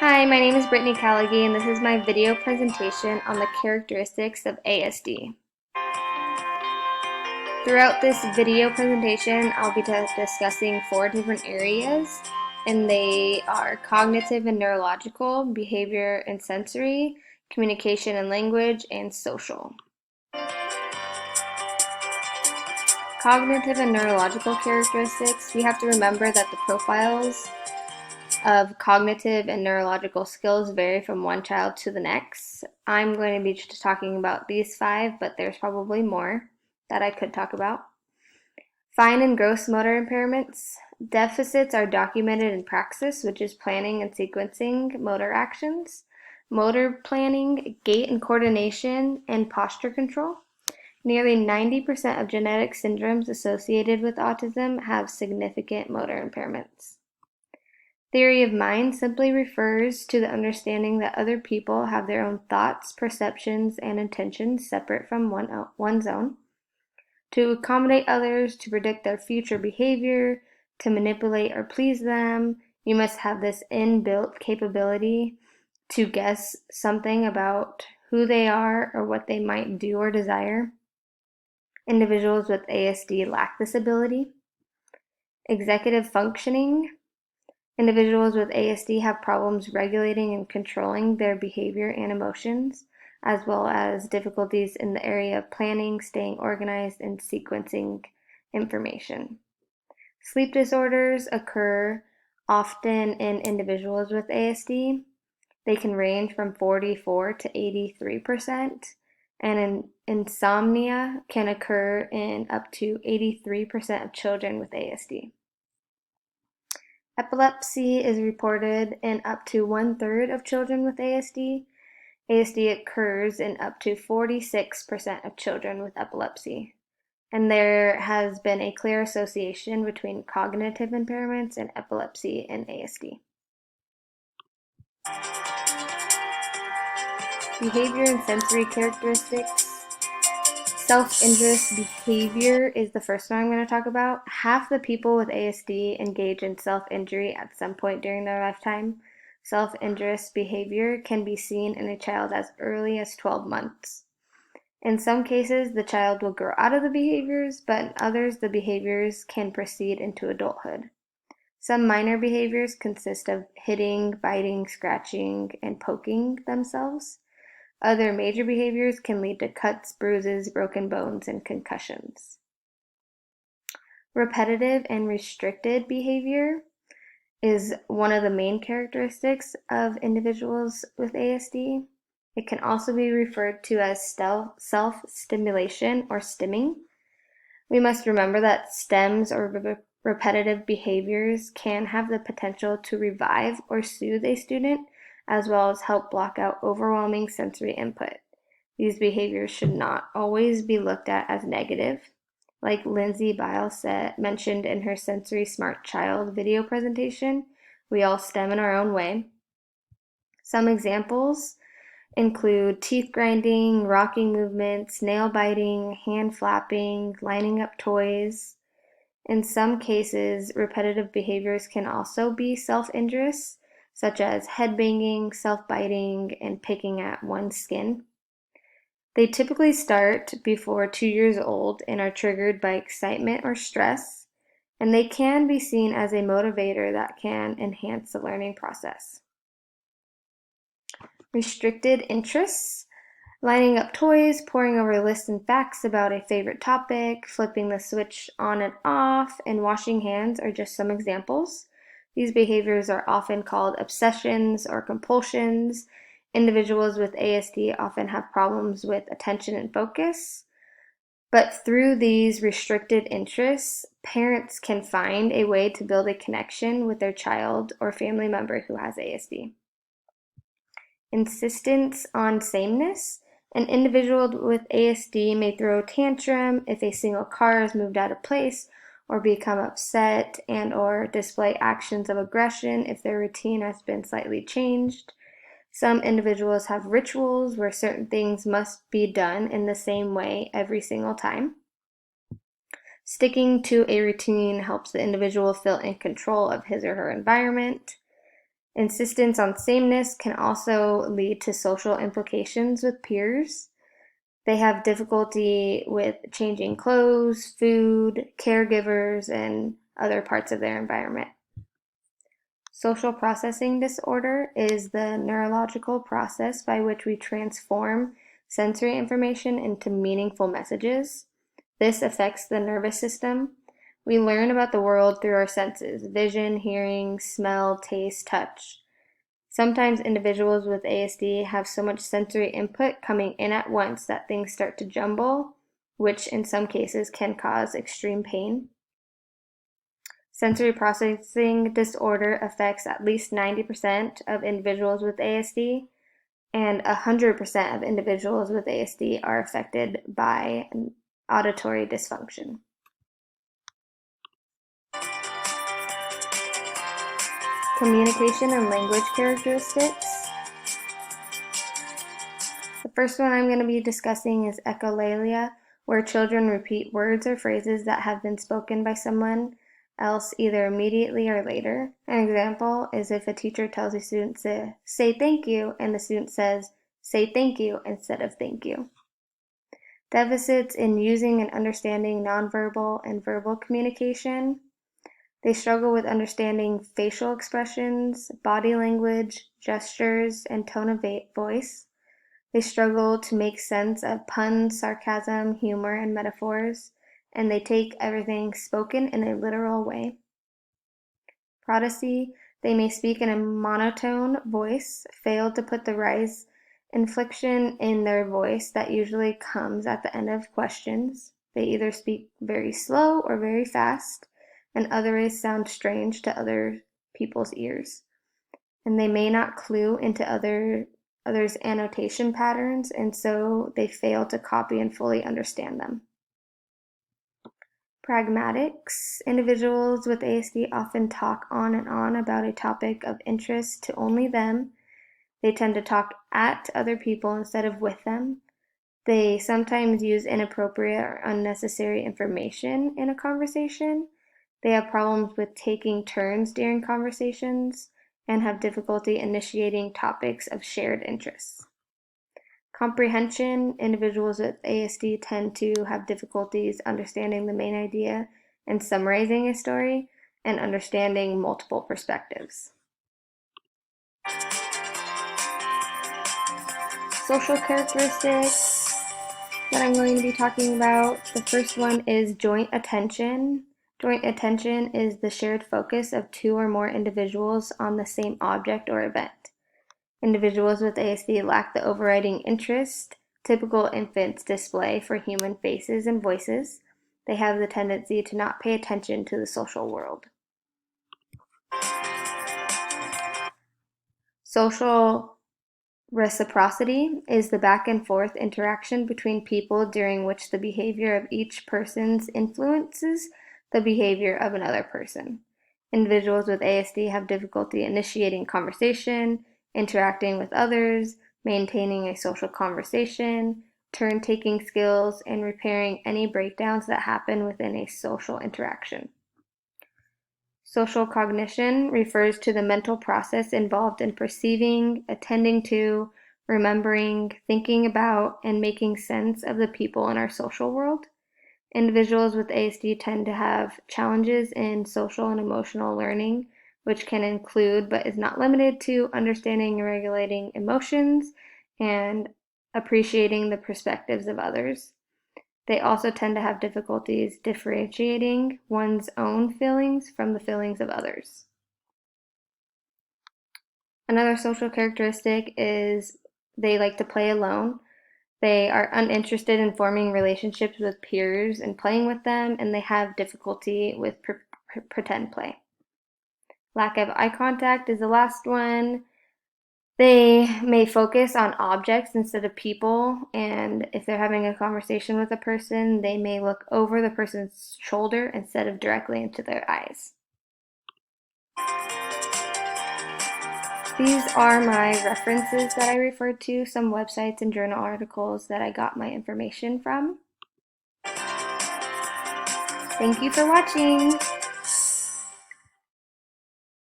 Hi, my name is Brittany Callaghy, and this is my video presentation on the characteristics of ASD. Throughout this video presentation, I'll be discussing 4 different areas, and they are cognitive and neurological, behavior and sensory, communication and language, and social. Cognitive and neurological characteristics, we have to remember that the profiles of cognitive and neurological skills vary from one child to the next. I'm going to be talking about these 5, but there's probably more that I could talk about. Fine and gross motor impairments. Deficits are documented in praxis, which is planning and sequencing motor actions, motor planning, gait and coordination, and posture control. Nearly 90% of genetic syndromes associated with autism have significant motor impairments. Theory of mind simply refers to the understanding that other people have their own thoughts, perceptions, and intentions separate from one's own. To accommodate others, to predict their future behavior, to manipulate or please them, you must have this inbuilt capability to guess something about who they are or what they might do or desire. Individuals with ASD lack this ability. Executive functioning. Individuals with ASD have problems regulating and controlling their behavior and emotions, as well as difficulties in the area of planning, staying organized, and sequencing information. Sleep disorders occur often in individuals with ASD. They can range from 44 to 83%, and insomnia can occur in up to 83% of children with ASD. Epilepsy is reported in up to 1/3 of children with ASD. ASD occurs in up to 46% of children with epilepsy, and there has been a clear association between cognitive impairments and epilepsy and ASD. Behavior and sensory characteristics. Self-injurious behavior is the first one I'm going to talk about. Half the people with ASD engage in self-injury at some point during their lifetime. Self-injurious behavior can be seen in a child as early as 12 months. In some cases, the child will grow out of the behaviors, but in others, the behaviors can proceed into adulthood. Some minor behaviors consist of hitting, biting, scratching, and poking themselves. Other major behaviors can lead to cuts, bruises, broken bones, and concussions. Repetitive and restricted behavior is one of the main characteristics of individuals with ASD. It can also be referred to as self-stimulation or stimming. We must remember that stems or repetitive behaviors can have the potential to revive or soothe a student, as well as help block out overwhelming sensory input. These behaviors should not always be looked at as negative. Like Lindsay Biles mentioned in her Sensory Smart Child video presentation, we all stem in our own way. Some examples include teeth grinding, rocking movements, nail biting, hand flapping, lining up toys. In some cases, repetitive behaviors can also be self-injurious, such as head banging, self-biting, and picking at one's skin. They typically start before 2 years old and are triggered by excitement or stress, and they can be seen as a motivator that can enhance the learning process. Restricted interests. Lining up toys, poring over lists and facts about a favorite topic, flipping the switch on and off, and washing hands are just some examples. These behaviors are often called obsessions or compulsions. Individuals with ASD often have problems with attention and focus. But through these restricted interests, parents can find a way to build a connection with their child or family member who has ASD. Insistence on sameness. An individual with ASD may throw a tantrum if a single car is moved out of place, or become upset and/or display actions of aggression if their routine has been slightly changed. Some individuals have rituals where certain things must be done in the same way every single time. Sticking to a routine helps the individual feel in control of his or her environment. Insistence on sameness can also lead to social implications with peers. They have difficulty with changing clothes, food, caregivers, and other parts of their environment. Social processing disorder is the neurological process by which we transform sensory information into meaningful messages. This affects the nervous system. We learn about the world through our senses: vision, hearing, smell, taste, touch. Sometimes individuals with ASD have so much sensory input coming in at once that things start to jumble, which in some cases can cause extreme pain. Sensory processing disorder affects at least 90% of individuals with ASD, and 100% of individuals with ASD are affected by auditory dysfunction. Communication and language characteristics. The first one I'm going to be discussing is echolalia, where children repeat words or phrases that have been spoken by someone else either immediately or later. An example is if a teacher tells a student to say thank you, and the student says, say thank you instead of thank you. Deficits in using and understanding nonverbal and verbal communication. They struggle with understanding facial expressions, body language, gestures, and tone of voice. They struggle to make sense of puns, sarcasm, humor, and metaphors, and they take everything spoken in a literal way. Prosody, they may speak in a monotone voice, fail to put the rise inflection in their voice that usually comes at the end of questions. They either speak very slow or very fast, and others sound strange to other people's ears. And they may not clue into others' annotation patterns, and so they fail to copy and fully understand them. Pragmatics. Individuals with ASD often talk on and on about a topic of interest to only them. They tend to talk at other people instead of with them. They sometimes use inappropriate or unnecessary information in a conversation. They have problems with taking turns during conversations and have difficulty initiating topics of shared interests. Comprehension. Individuals with ASD tend to have difficulties understanding the main idea and summarizing a story and understanding multiple perspectives. Social characteristics that I'm going to be talking about. The first one is joint attention. Joint attention is the shared focus of two or more individuals on the same object or event. Individuals with ASD lack the overriding interest typical infants display for human faces and voices. They have the tendency to not pay attention to the social world. Social reciprocity is the back and forth interaction between people during which the behavior of each person influences the behavior of another person. Individuals with ASD have difficulty initiating conversation, interacting with others, maintaining a social conversation, turn-taking skills, and repairing any breakdowns that happen within a social interaction. Social cognition refers to the mental process involved in perceiving, attending to, remembering, thinking about, and making sense of the people in our social world. Individuals with ASD tend to have challenges in social and emotional learning, which can include, but is not limited to, understanding and regulating emotions and appreciating the perspectives of others. They also tend to have difficulties differentiating one's own feelings from the feelings of others. Another social characteristic is they like to play alone. They are uninterested in forming relationships with peers and playing with them, and they have difficulty with pretend play. Lack of eye contact is the last one. They may focus on objects instead of people, and if they're having a conversation with a person, they may look over the person's shoulder instead of directly into their eyes. These are my references that I referred to, some websites and journal articles that I got my information from. Thank you for watching.